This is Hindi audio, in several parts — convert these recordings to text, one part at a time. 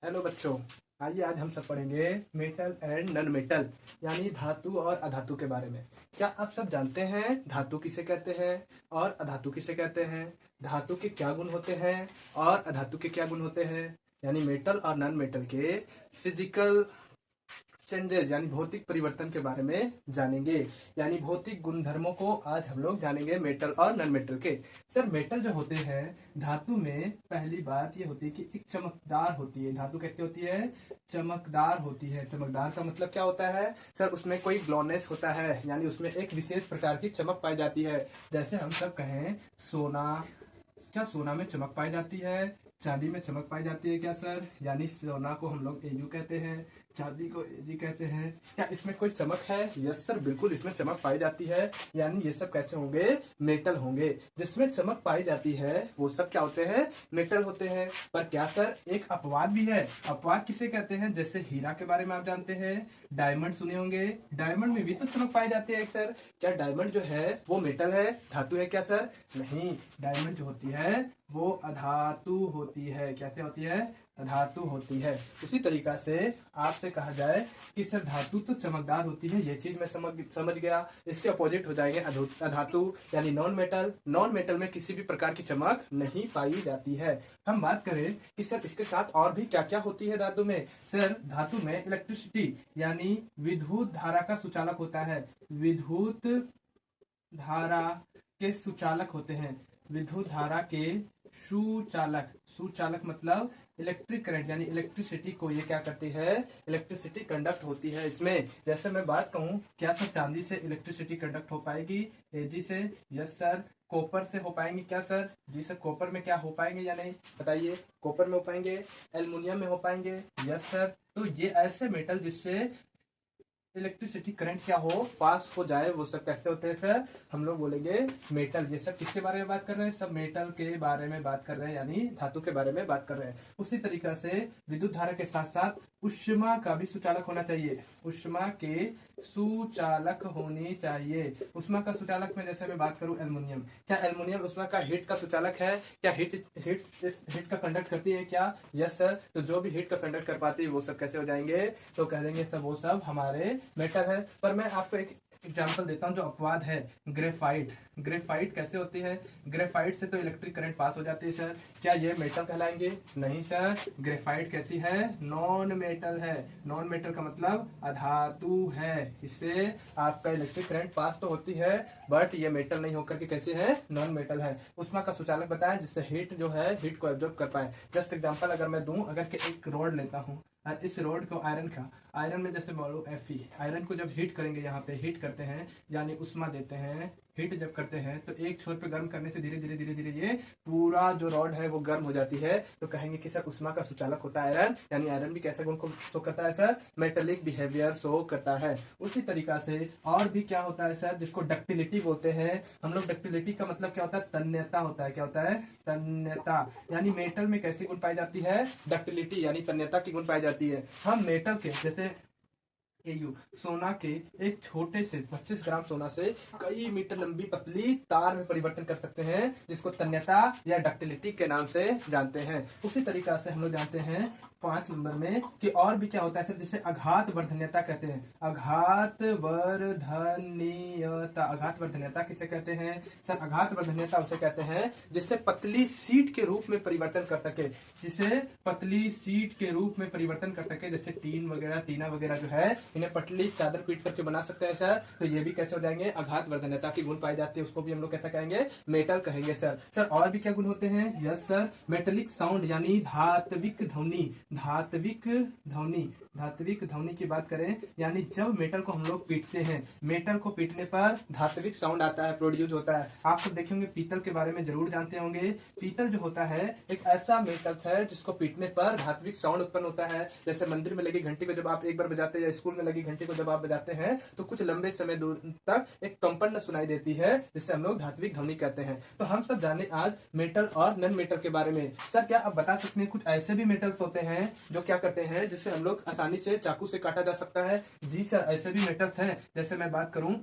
हेलो बच्चों, आइए आज हम सब पढ़ेंगे मेटल एंड नॉन मेटल यानी धातु और अधातु के बारे में। क्या आप सब जानते हैं धातु किसे कहते हैं और अधातु किसे कहते हैं? धातु के क्या गुण होते हैं और अधातु के क्या गुण होते हैं? यानी मेटल और नॉन मेटल के फिजिकल चेंजेस यानी भौतिक परिवर्तन के बारे में जानेंगे। यानी भौतिक गुणधर्मों को आज हम लोग जानेंगे मेटल और नॉन मेटल के। सर, मेटल जो होते हैं धातु में पहली बात ये होती है कि एक चमकदार होती है। धातु कैसी होती है? चमकदार होती है। चमकदार का मतलब क्या होता है? सर, उसमें कोई ग्लोनेस होता है, यानी उसमें एक विशेष प्रकार की चमक पाई जाती है। जैसे हम सब कहें सोना, क्या सोना में चमक पाई जाती है? चांदी में चमक पाई जाती है क्या सर? यानी सोना को हम लोग एयू कहते हैं, चांदी को एजी कहते हैं। क्या इसमें कोई चमक है? यस सर, बिल्कुल इसमें चमक पाई जाती है। यानी ये सब कैसे होंगे? मेटल होंगे। जिसमें चमक पाई जाती है वो सब क्या होते हैं? मेटल होते हैं। पर क्या सर, एक अपवाद भी है। अपवाद किसे कहते हैं? जैसे हीरा के बारे में आप जानते हैं, डायमंड सुने होंगे। डायमंड में भी तो चमक पाई जाती है सर। क्या डायमंड जो है वो मेटल है, धातु है क्या सर? नहीं, डायमंड जो होती है वो अधातु होती है। कैसे होती है? धातु होती है। उसी तरीका से आपसे कहा जाए कि सर धातु तो चमकदार होती है, ये चीज मैं समझ गया। इसके अपोजिट हो जाएंगे अधातु यानी नॉन मेटल। नॉन मेटल में किसी भी प्रकार की चमक नहीं पाई जाती है। हम बात करें कि सर इसके साथ और भी क्या क्या होती है धातु में। सर, धातु में इलेक्ट्रिसिटी यानी विद्युत धारा का सुचालक होता है। विद्युत धारा के सुचालक होते हैं। विद्युत धारा के सुचालक, सुचालक मतलब इलेक्ट्रिक करंट यानी इलेक्ट्रिसिटी को ये क्या करती है? इलेक्ट्रिसिटी कंडक्ट होती है इसमें। जैसे मैं बात कहूँ, क्या सर चांदी से इलेक्ट्रिसिटी कंडक्ट हो पाएगी? एजी से? Yes sir. कॉपर से हो पाएंगे क्या सर? जी सर। कॉपर में क्या हो पाएंगे या नहीं बताइए? कॉपर में हो पाएंगे। एल्युमिनियम में हो पाएंगे? Yes sir. तो ये ऐसे मेटल जिससे इलेक्ट्रिसिटी करंट क्या हो, पास हो जाए, वो सब कैसे होते हैं सर? हम लोग बोलेंगे मेटल। ये सब किसके बारे में बात कर रहे हैं? सब मेटल के बारे में बात कर रहे हैं, यानी धातु के बारे में बात कर रहे हैं। उसी तरीका से विद्युत धारा के साथ साथ उष्मा का भी सुचालक होना चाहिए। उष्मा के सुचालक होनी चाहिए। उष्मा का सुचालक में जैसे मैं बात करूं एल्युमिनियम, क्या एल्युमिनियम उष्मा का हीट का सुचालक है? क्या हीट हीट हीट का कंडक्ट करती है क्या? Yes sir. तो जो भी हीट का कंडक्ट कर पाती है वो सब कैसे हो जाएंगे? तो कह देंगे सब वो सब हमारे मेटल है। पर मैं आपको एक एग्जाम्पल देता हूं जो अपवाद है। ग्रेफाइट। ग्रेफाइट कैसे होती है? ग्रेफाइट से तो इलेक्ट्रिक करंट पास हो जाती है सर। क्या ये मेटल कहलाएंगे? नहीं सर। ग्रेफाइट कैसी है? नॉन मेटल है। नॉन मेटल का मतलब अधातु है। इससे आपका इलेक्ट्रिक करंट पास तो होती है, बट ये मेटल नहीं होकर के कैसे है? नॉन मेटल है। उष्मा का सुचालक बताया जिससे हीट जो है हीट को एब्जॉर्ब कर पाए। जस्ट एग्जांपल अगर मैं दूं, अगर के एक रोड लेता हूं और इस रोड को आयरन में जैसे बोलो Fe, आयरन को जब हीट करेंगे, यहाँ पे हीट करते हैं यानी उष्मा देते हैं, हीट जब करते हैं तो एक छोर पे गर्म करने से धीरे धीरे धीरे धीरे ये पूरा जो रॉड है वो गर्म हो जाती है। तो कहेंगे कि सर उष्मा का सुचालक होता है आयरन, यानी आयरन भी कैसे गुण को शो करता है सर? मेटेलिक बिहेवियर शो करता है। उसी तरीका से और भी क्या होता है सर, जिसको डक्टिलिटी बोलते हैं हम लोग। डक्टिलिटी का मतलब क्या होता है? तन्यता होता है। क्या होता है? तन्यता। यानी मेटल में कैसी गुण पाई जाती है? डक्टिलिटी यानी तन्यता की गुण पाई जाती है। हम मेटल के जैसे एयू, सोना के एक छोटे से 25 ग्राम सोना से कई मीटर लंबी पतली तार में परिवर्तन कर सकते हैं, जिसको तन्यता या डक्टिलिटी के नाम से जानते हैं। उसी तरीका से हम लोग जानते हैं 5 नंबर में कि और भी क्या होता है सर, जिसे आघात वर्धन्यता कहते हैं। आघात वर्धनीयता। आघात वर्धन्यता किसे कहते हैं सर? आघात वर्धन्यता उसे कहते हैं जिससे पतली सीट के रूप में परिवर्तन कर सके। जिसे पतली सीट के रूप में परिवर्तन कर सके, जैसे टीन वगैरह, टीना वगैरह जो है, इन्हें पतली चादर पीट करके बना सकते हैं सर। तो ये भी कैसे हो जाएंगे? आघात वर्धन्यता की गुण पाई जाती है, उसको भी हम लोग कैसा कहेंगे? मेटल कहेंगे सर। सर और भी क्या गुण होते हैं? Yes sir. मेटेलिक साउंड यानी धात्विक ध्वनि। धात्विक ध्वनि, धात्विक ध्वनि की बात करें यानी जब मेटल को हम लोग पीटते हैं, मेटल को पीटने पर धात्विक साउंड आता है, प्रोड्यूस होता है। आप सब देखेंगे पीतल के बारे में जरूर जानते होंगे। पीतल जो होता है एक ऐसा मेटल है जिसको पीटने पर धात्विक साउंड उत्पन्न होता है। जैसे मंदिर में लगी घंटी को जब आप एक बार बजाते हैं या स्कूल में लगी घंटी को जब आप बजाते हैं तो कुछ लंबे समय दूर तक एक कंपन सुनाई देती है, जिससे हम लोग धात्विक ध्वनि कहते हैं। तो हम सब जाने आज मेटल और नॉन मेटल के बारे में। सर, क्या आप बता सकते हैं कुछ ऐसे भी मेटल्स होते हैं जो क्या करते हैं, जिससे हम लोग आसानी से चाकू से काटा जा सकता है? जी सर, ऐसे भी मेटल्स हैं। जैसे मैं बात करूं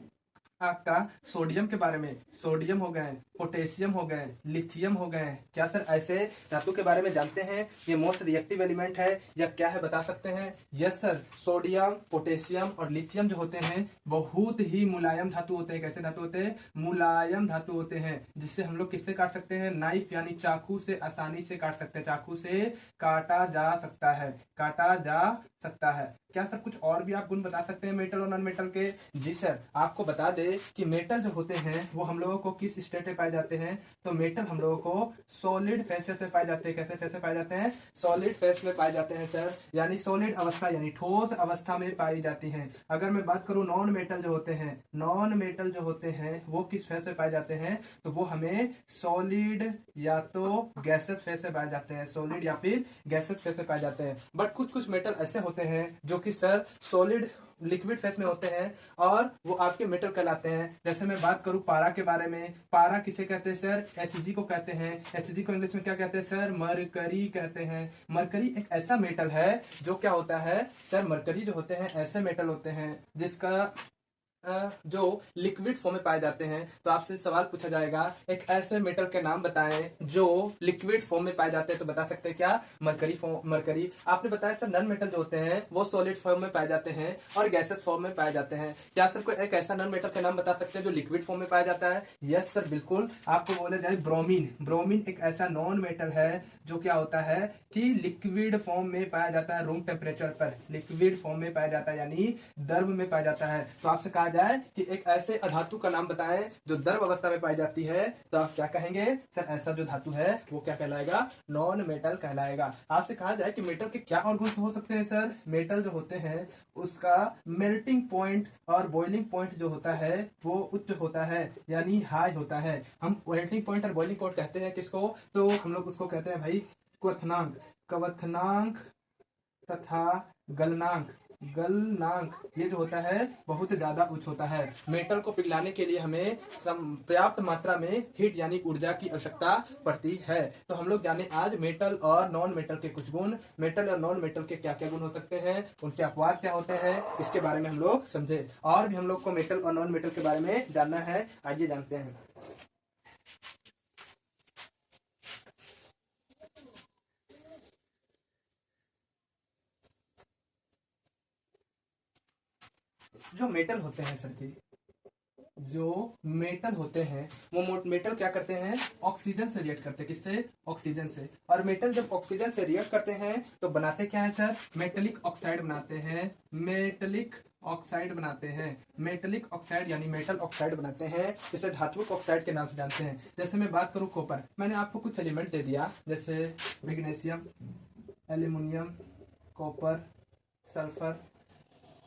आपका सोडियम के बारे में, सोडियम हो गए, पोटेशियम हो गए, लिथियम हो गए। क्या सर ऐसे धातु के बारे में जानते हैं? ये मोस्ट रिएक्टिव एलिमेंट है या क्या है, बता सकते हैं? यस सर, सोडियम, पोटेशियम और लिथियम जो होते हैं बहुत ही मुलायम धातु होते हैं। कैसे धातु होते हैं? मुलायम धातु होते हैं, जिससे हम लोग किससे काट सकते हैं? नाइफ यानी चाकू से आसानी से काट सकते हैं। चाकू से काटा जा सकता है, काटा जा सकता है। क्या सर कुछ और भी आप गुण बता सकते हैं मेटल और नॉन मेटल के? जी सर, आपको बता दे कि मेटल जो होते हैं वो हम लोगों को किस स्टेट में पाए जाते हैं? तो मेटल हम लोगों को सॉलिड फेसेस में पाए जाते हैं। कैसे फेस में पाए जाते हैं? सॉलिड फेस में पाए जाते हैं सर, यानी सॉलिड अवस्था यानी ठोस अवस्था में पाई जाती हैं। अगर मैं बात करूं नॉन मेटल जो होते हैं, नॉन मेटल जो होते हैं वो किस फेस में पाए जाते हैं? तो वो हमें सॉलिड या तो गैसेस फेस में पाए जाते हैं, सॉलिड या फिर गैसेस फेस में पाए जाते हैं। बट कुछ कुछ मेटल ऐसे होते हैं जो कि सर सॉलिड लिक्विड फेस में होते हैं और वो आपके मेटल कहलाते हैं। जैसे मैं बात करूं पारा के बारे में, पारा किसे कहते हैं सर? Hg को कहते हैं। Hg को इंग्लिश में क्या कहते हैं सर? मरकरी कहते हैं। मरकरी एक ऐसा मेटल है जो क्या होता है सर? मरकरी जो होते हैं ऐसे मेटल होते हैं जिसका जो लिक्विड फॉर्म में पाए जाते हैं। तो आपसे सवाल पूछा जाएगा एक ऐसे मेटल के नाम बताएं जो लिक्विड फॉर्म में पाए जाते हैं, तो बता सकते हैं क्या? Mercury mercury. आपने बताया सर नॉन मेटल जो होते हैं वो सॉलिड फॉर्म में पाए जाते हैं और गैसेस फॉर्म में पाए जाते हैं। क्या सर कोई एक ऐसा नॉन मेटल का नाम बता सकते हैं जो लिक्विड फॉर्म में पाया जाता है? यस सर, बिल्कुल। आपको बोला जाए ब्रोमीन। ब्रोमीन एक ऐसा नॉन मेटल है जो क्या होता है कि लिक्विड फॉर्म में पाया जाता है, रूम टेम्परेचर पर लिक्विड फॉर्म में पाया जाता है यानी द्रव में पाया जाता है। तो आपसे कहा जाए कि एक ऐसे अधातु का नाम बताएं जो द्रव अवस्था में पाई जाती है, तो आप क्या कहेंगे सर? ऐसा जो धातु है वो क्या कहलाएगा? नॉन मेटल कहलाएगा। आपसे कहा जाए कि मेटल के क्या और गुण हो सकते हैं सर? मेटल जो होते हैं उसका मेल्टिंग पॉइंट और बॉइलिंग पॉइंट जो होता है वो उच्च होता है यानी हाई होता है। हम मेल्टिंग पॉइंट और बॉइलिंग पॉइंट कहते हैं किसको? तो हम लोग उसको कहते हैं भाई क्वथनांक, क्वथनांक तथा गलनांक। गलनांक ये जो होता है बहुत ज्यादा उच्च होता है। मेटल को पिघलाने के लिए हमें पर्याप्त मात्रा में हीट यानी ऊर्जा की आवश्यकता पड़ती है। तो हम लोग जाने आज मेटल और नॉन मेटल के कुछ गुण, मेटल और नॉन मेटल के क्या क्या गुण हो सकते हैं, उनके अपवाद क्या होते हैं, इसके बारे में हम लोग समझे। और भी हम लोग को मेटल और नॉन मेटल के बारे में जानना है, आइए जानते हैं। जो मेटल होते हैं सर जी, जो मेटल होते हैं वो मेटल क्या करते हैं? ऑक्सीजन से रिएक्ट करते हैं। किससे? ऑक्सीजन से। और मेटल जब ऑक्सीजन से रिएक्ट करते हैं तो बनाते क्या है सर? मेटेलिक ऑक्साइड बनाते हैं। मेटेलिक ऑक्साइड बनाते हैं। मेटेलिक ऑक्साइड यानी मेटल ऑक्साइड बनाते हैं, जिसे धातुक ऑक्साइड के नाम से जानते हैं। जैसे मैं बात करूं कॉपर, मैंने आपको कुछ एलिमेंट दे दिया जैसे मैग्नीशियम, एल्यूमिनियम, कॉपर, सल्फर,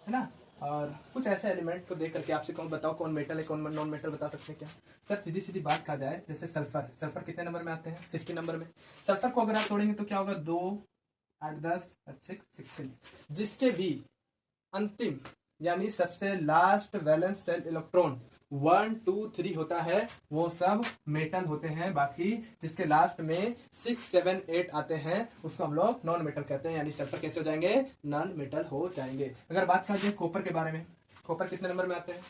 है ना। और कुछ ऐसे एलिमेंट को देख करके आपसे कौन बताओ कौन मेटल है कौन नॉन मेटल, बता सकते हैं क्या सर? सीधी सीधी बात कहा जाए, जैसे सल्फर, सल्फर कितने नंबर में आते हैं? 60 नंबर में। सल्फर को अगर आप तोड़ेंगे तो क्या होगा? 2 8 10 6 16। जिसके भी अंतिम यानी सबसे लास्ट वैलेंस शेल इलेक्ट्रॉन 1 2 3 होता है वो सब मेटल होते हैं। बाकी जिसके लास्ट में 6 7 8 आते हैं उसको हम लोग नॉन मेटल कहते हैं, यानी सल्फर कैसे हो जाएंगे? नॉन मेटल हो जाएंगे। अगर बात कर जाए कॉपर के बारे में, कॉपर कितने नंबर में आते हैं,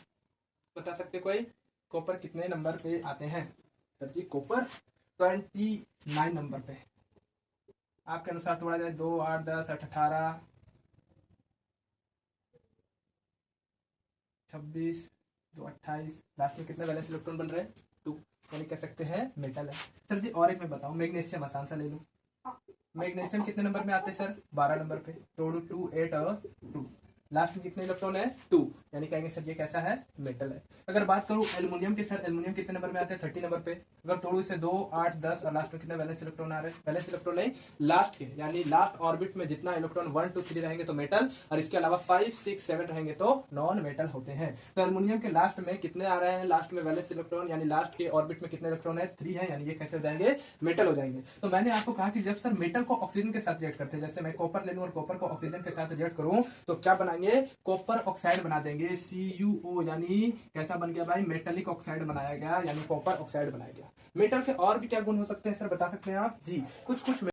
बता सकते कोई? कॉपर कितने नंबर पे आते हैं सर जी? कॉपर 29 नंबर पे। आपके अनुसार तोड़ा जाए 2 8 10 8 18 26 2 28, लास्ट में कितने वैलेंस इलेक्ट्रॉन बन रहे हैं? 2, यानी कह सकते हैं मेटल है। सर जी और एक मैं बताऊं, मैग्नीशियम आसान सा ले लूं। मैग्नीशियम कितने नंबर में आते हैं सर? 12 नंबर पे। तोड़ू 2 8 और 2, लास्ट में कितने इलेक्ट्रॉन है? 2, यानी कहेंगे सर ये कैसा है? मेटल है। अगर बात करूं एल्यूमिनियम के, सर एल्यूमिनियम कितने नंबर में आते हैं? 30 नंबर पे। अगर तोड़ू इसे 2 8 10 और लास्ट में कितने वैलेंस इलेक्ट्रॉन आ रहे हैं? वैलेंस इलेक्ट्रॉन नहीं, लास्ट के यानी लास्ट ऑर्बिट में जितना इलेक्ट्रॉन 1 2 3 रहेंगे तो मेटल, और इसके अलावा 5 6 7 रहेंगे तो नॉन मेटल होते हैं। तो एल्यूमिनियम के लास्ट में कितने आ रहे हैं? लास्ट में वैलेंस इलेक्ट्रॉन यानी लास्ट के ऑर्बिट में कितने इलेक्ट्रॉन है? 3 है, यानी ये कैसे हो जाएंगे? मेटल हो जाएंगे। तो मैंने आपको कहा कि जब सर मेटल को ऑक्सीजन के साथ रिएक्ट करते हैं, जैसे मैं कॉपर ले लूं और कॉपर को ऑक्सीजन के साथ रिएक्ट करूं तो क्या बनाएंगे? कॉपर ऑक्साइड बना देंगे, CuO, यानी कैसा बन गया भाई? मेटेलिक ऑक्साइड बनाया गया, यानी कॉपर ऑक्साइड बनाया गया। मेटल के और भी क्या गुण हो सकते हैं सर, बता सकते हैं आप? जी कुछ कुछ